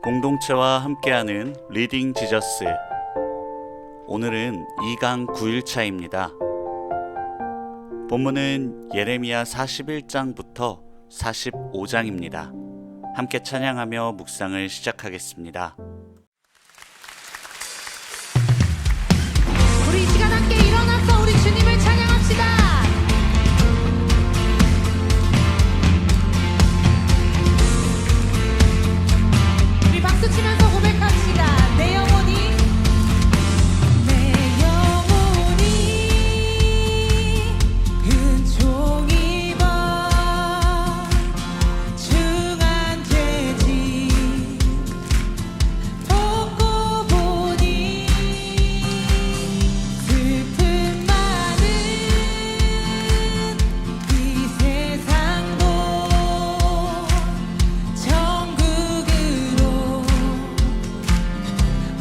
공동체와 함께하는 리딩 지저스. 오늘은 2강 9일차입니다. 본문은 예레미야 41장부터 45장입니다. 함께 찬양하며 묵상을 시작하겠습니다. 우리 이 시간 함께 일어나서 우리 주님을 찬양합시다. 우리 박수 치면서 고백합시다. 내 영혼이 은총 입어 중한 죄지 벗고 보니 슬픔 많은 이 세상도 천국으로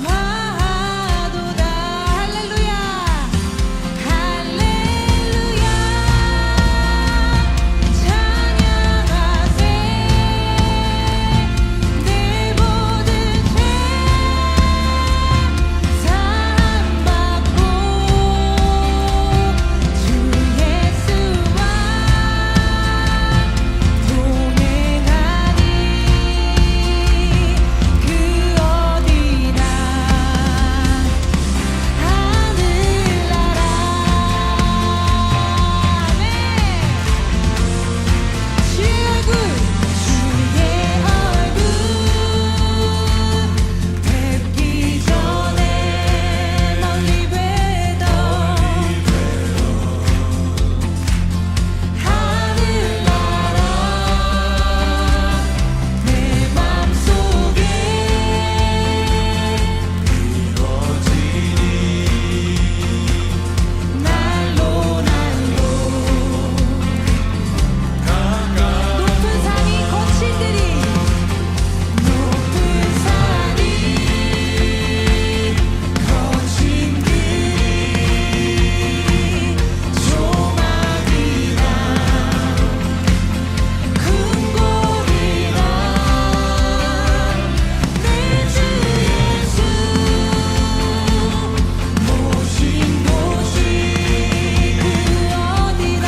와도다. 할렐루야 할렐루야 찬양하세. 내 모든 죄 사함받고 주 예수와 동행하니 그 어디나 하늘나라. 주의 얼굴 뵙기 전에 널리 뵈던 하늘나라. 내 맘속에 날로 높은 산이 거친 들이 높은 산이 거친 들이 조망이라 궁궐이라 내 주 예수 모신 곳이 그 어디나.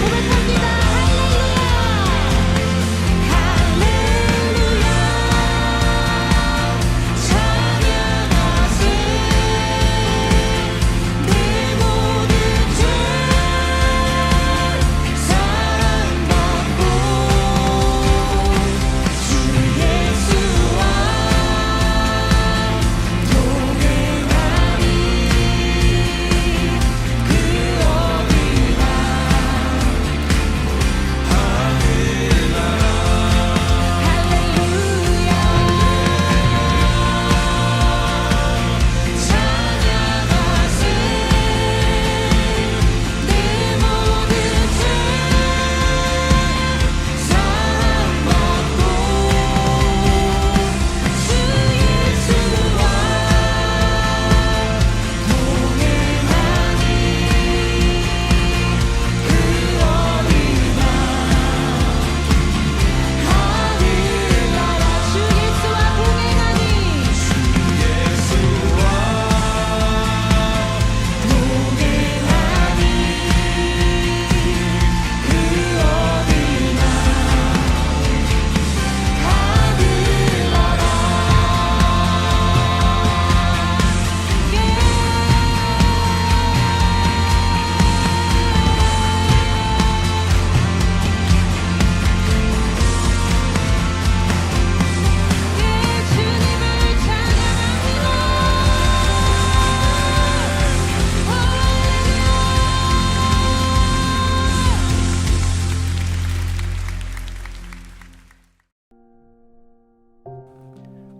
고백합니다. 할렐루야 할렐루야 찬양하세. 내 모든 죄 사랑받고 주 예수와 동행하니 그 어디나 할렐루야 찬양하세. 내 모든 죄 사함받고 주 예수와 동행하니 그 어디나 하늘나라. 주 예수와 동행하니 동행하니 그 어디나 하늘나라. 주님을 찬양합니다.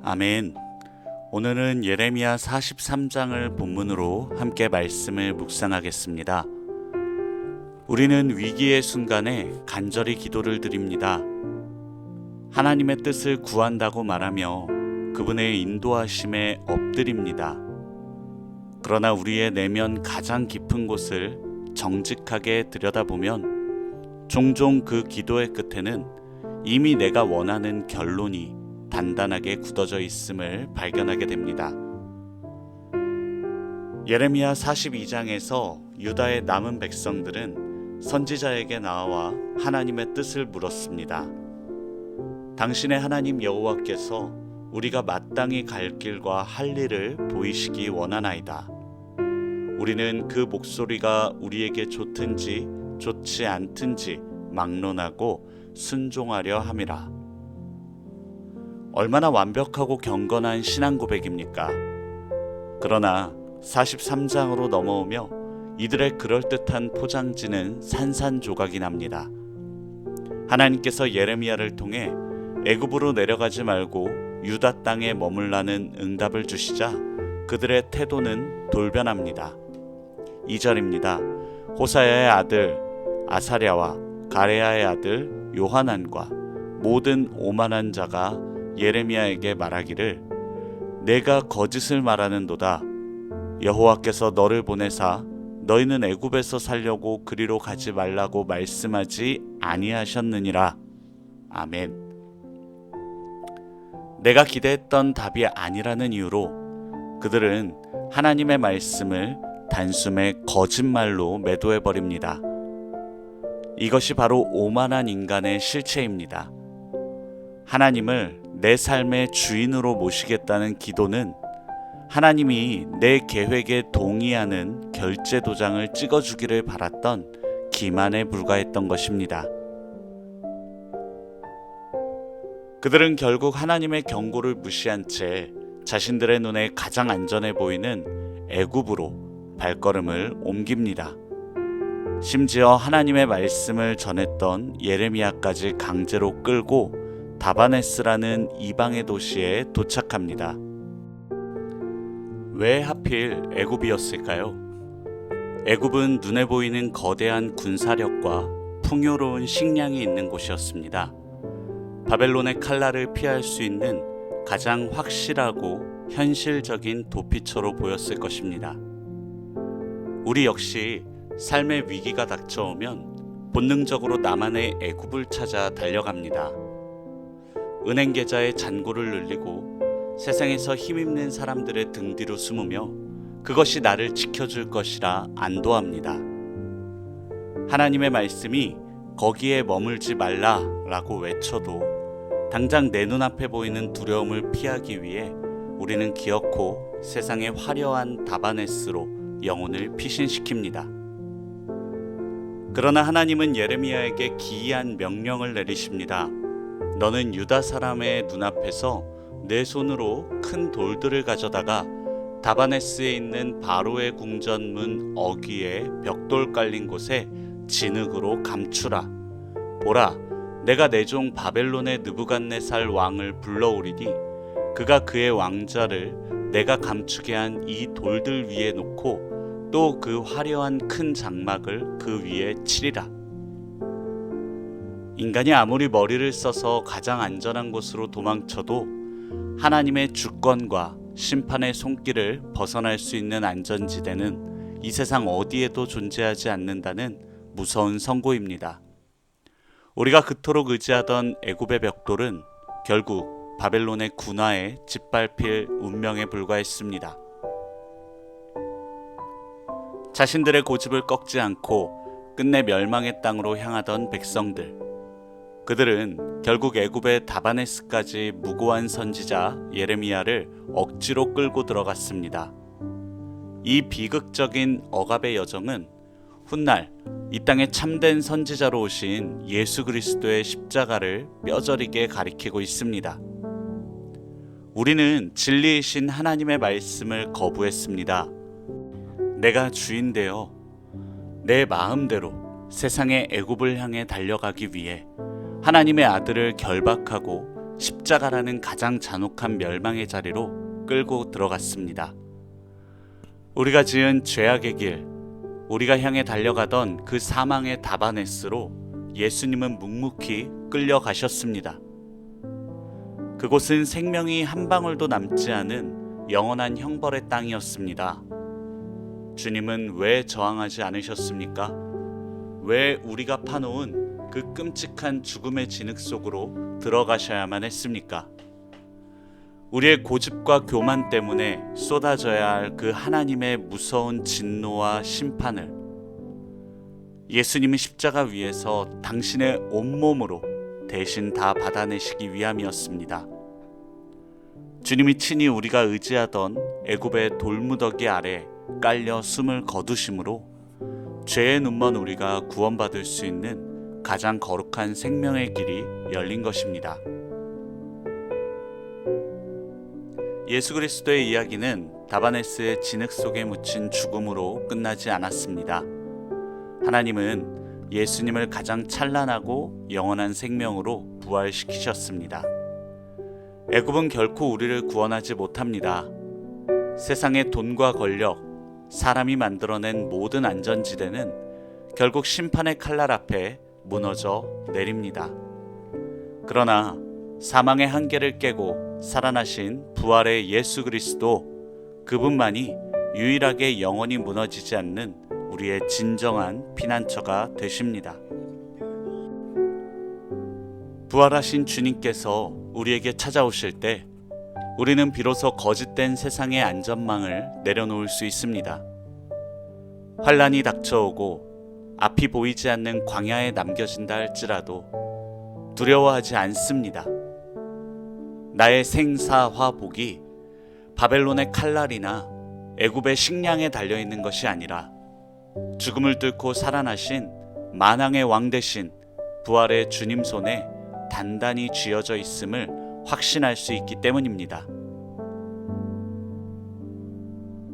아멘. 오늘은 예레미야 43장을 본문으로 함께 말씀을 묵상하겠습니다. 우리는 위기의 순간에 간절히 기도를 드립니다. 하나님의 뜻을 구한다고 말하며 그분의 인도하심에 엎드립니다. 그러나 우리의 내면 가장 깊은 곳을 정직하게 들여다보면 종종 그 기도의 끝에는 이미 내가 원하는 결론이 단단하게 굳어져 있음을 발견하게 됩니다. 예레미야 42장에서 유다의 남은 백성들은 선지자에게 나와 하나님의 뜻을 물었습니다. 당신의 하나님 여호와께서 우리가 마땅히 갈 길과 할 일을 보이시기 원하나이다. 우리는 그 목소리가 우리에게 좋든지 좋지 않든지 막론하고 순종하려 함이라. 얼마나 완벽하고 경건한 신앙 고백입니까? 그러나 43장으로 넘어오며 이들의 그럴듯한 포장지는 산산조각이 납니다. 하나님께서 예레미야를 통해 애굽으로 내려가지 말고 유다 땅에 머물라는 응답을 주시자 그들의 태도는 돌변합니다. 2절입니다. 호사야의 아들 아사랴와 가레야의 아들 요하난과 모든 오만한 자가 예레미야에게 말하기를 내가 거짓을 말하는도다. 여호와께서 너를 보내사 너희는 애굽에서 살려고 그리로 가지 말라고 말씀하지 아니하셨느니라. 아멘. 내가 기대했던 답이 아니라는 이유로 그들은 하나님의 말씀을 단숨에 거짓말로 매도해버립니다. 이것이 바로 오만한 인간의 실체입니다. 하나님을 내 삶의 주인으로 모시겠다는 기도는 하나님이 내 계획에 동의하는 결제 도장을 찍어주기를 바랐던 기만에 불과했던 것입니다. 그들은 결국 하나님의 경고를 무시한 채 자신들의 눈에 가장 안전해 보이는 애굽으로 발걸음을 옮깁니다. 심지어 하나님의 말씀을 전했던 예레미야까지 강제로 끌고 다바네스라는 이방의 도시에 도착합니다. 왜 하필 애굽이었을까요? 애굽은 눈에 보이는 거대한 군사력과 풍요로운 식량이 있는 곳이었습니다. 바벨론의 칼날을 피할 수 있는 가장 확실하고 현실적인 도피처로 보였을 것입니다. 우리 역시 삶의 위기가 닥쳐오면 본능적으로 나만의 애굽을 찾아 달려갑니다. 은행 계좌의 잔고를 늘리고 세상에서 힘있는 사람들의 등 뒤로 숨으며 그것이 나를 지켜줄 것이라 안도합니다. 하나님의 말씀이 거기에 머물지 말라라고 외쳐도 당장 내 눈앞에 보이는 두려움을 피하기 위해 우리는 기어코 세상의 화려한 다바네스로 영혼을 피신시킵니다. 그러나 하나님은 예레미야에게 기이한 명령을 내리십니다. 너는 유다 사람의 눈앞에서 내 손으로 큰 돌들을 가져다가 다바네스에 있는 바로의 궁전문 어귀에 벽돌 깔린 곳에 진흙으로 감추라. 보라, 내가 내 종 바벨론의 느부갓네살 왕을 불러오리니 그가 그의 왕자를 내가 감추게 한 이 돌들 위에 놓고 또 그 화려한 큰 장막을 그 위에 치리라. 인간이 아무리 머리를 써서 가장 안전한 곳으로 도망쳐도 하나님의 주권과 심판의 손길을 벗어날 수 있는 안전지대는 이 세상 어디에도 존재하지 않는다는 무서운 선고입니다. 우리가 그토록 의지하던 애굽의 벽돌은 결국 바벨론의 군화에 짓밟힐 운명에 불과했습니다. 자신들의 고집을 꺾지 않고 끝내 멸망의 땅으로 향하던 백성들. 그들은 결국 애굽의 다바네스까지 무고한 선지자 예레미야를 억지로 끌고 들어갔습니다. 이 비극적인 억압의 여정은 훗날 이 땅에 참된 선지자로 오신 예수 그리스도의 십자가를 뼈저리게 가리키고 있습니다. 우리는 진리이신 하나님의 말씀을 거부했습니다. 내가 주인 되어 내 마음대로 세상의 애굽을 향해 달려가기 위해 하나님의 아들을 결박하고 십자가라는 가장 잔혹한 멸망의 자리로 끌고 들어갔습니다. 우리가 지은 죄악의 길, 우리가 향해 달려가던 그 사망의 다바네스로 예수님은 묵묵히 끌려가셨습니다. 그곳은 생명이 한 방울도 남지 않은 영원한 형벌의 땅이었습니다. 주님은 왜 저항하지 않으셨습니까? 왜 우리가 파놓은 그 끔찍한 죽음의 진흙 속으로 들어가셔야만 했습니까? 우리의 고집과 교만 때문에 쏟아져야 할 그 하나님의 무서운 진노와 심판을 예수님이 십자가 위에서 당신의 온몸으로 대신 다 받아내시기 위함이었습니다. 주님이 친히 우리가 의지하던 애굽의 돌무더기 아래 깔려 숨을 거두심으로 죄의 눈먼 우리가 구원받을 수 있는 가장 거룩한 생명의 길이 열린 것입니다. 예수 그리스도의 이야기는 다바네스의 진흙 속에 묻힌 죽음으로 끝나지 않았습니다. 하나님은 예수님을 가장 찬란하고 영원한 생명으로 부활시키셨습니다. 애굽은 결코 우리를 구원하지 못합니다. 세상의 돈과 권력, 사람이 만들어낸 모든 안전지대는 결국 심판의 칼날 앞에 무너져 내립니다. 그러나 사망의 한계를 깨고 살아나신 부활의 예수 그리스도, 그분만이 유일하게 영원히 무너지지 않는 우리의 진정한 피난처가 되십니다. 부활하신 주님께서 우리에게 찾아오실 때 우리는 비로소 거짓된 세상의 안전망을 내려놓을 수 있습니다. 환란이 닥쳐오고 앞이 보이지 않는 광야에 남겨진다 할지라도 두려워하지 않습니다. 나의 생사화복이 바벨론의 칼날이나 애굽의 식량에 달려있는 것이 아니라 죽음을 뚫고 살아나신 만왕의 왕 대신 부활의 주님 손에 단단히 쥐어져 있음을 확신할 수 있기 때문입니다.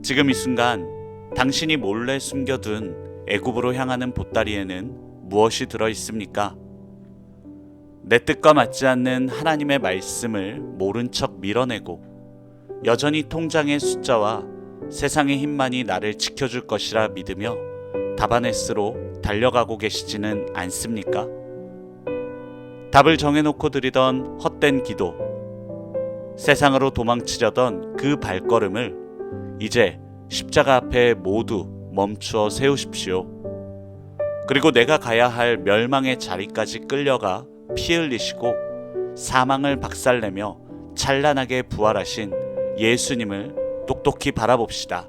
지금 이 순간 당신이 몰래 숨겨둔 애굽으로 향하는 보따리에는 무엇이 들어 있습니까? 내 뜻과 맞지 않는 하나님의 말씀을 모른 척 밀어내고 여전히 통장의 숫자와 세상의 힘만이 나를 지켜줄 것이라 믿으며 다바네스로 달려가고 계시지는 않습니까? 답을 정해놓고 드리던 헛된 기도, 세상으로 도망치려던 그 발걸음을 이제 십자가 앞에 모두 멈추어 세우십시오. 그리고 내가 가야 할 멸망의 자리까지 끌려가 피 흘리시고 사망을 박살내며 찬란하게 부활하신 예수님을 똑똑히 바라봅시다.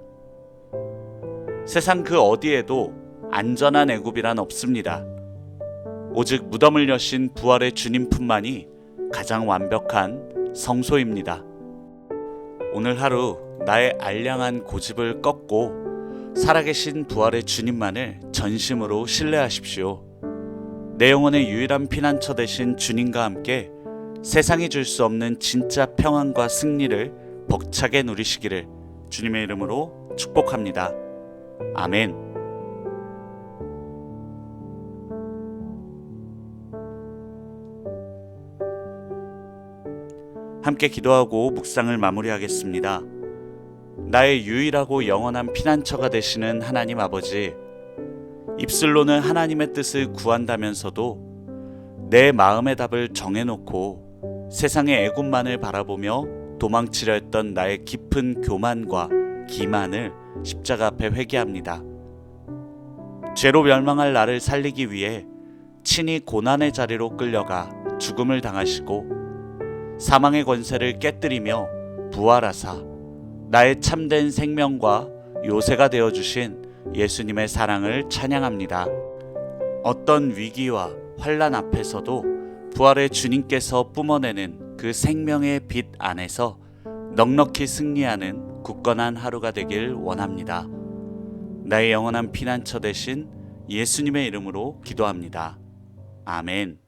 세상 그 어디에도 안전한 애굽이란 없습니다. 오직 무덤을 여신 부활의 주님뿐만이 가장 완벽한 성소입니다. 오늘 하루 나의 알량한 고집을 꺾고 살아계신 부활의 주님만을 전심으로 신뢰하십시오. 내 영혼의 유일한 피난처 되신 주님과 함께 세상이 줄 수 없는 진짜 평안과 승리를 벅차게 누리시기를 주님의 이름으로 축복합니다. 아멘. 함께 기도하고 묵상을 마무리하겠습니다. 나의 유일하고 영원한 피난처가 되시는 하나님 아버지, 입술로는 하나님의 뜻을 구한다면서도 내 마음의 답을 정해놓고 세상의 애굽만을 바라보며 도망치려 했던 나의 깊은 교만과 기만을 십자가 앞에 회개합니다. 죄로 멸망할 나를 살리기 위해 친히 고난의 자리로 끌려가 죽음을 당하시고 사망의 권세를 깨뜨리며 부활하사 나의 참된 생명과 요새가 되어주신 예수님의 사랑을 찬양합니다. 어떤 위기와 환난 앞에서도 부활의 주님께서 뿜어내는 그 생명의 빛 안에서 넉넉히 승리하는 굳건한 하루가 되길 원합니다. 나의 영원한 피난처 되신 예수님의 이름으로 기도합니다. 아멘.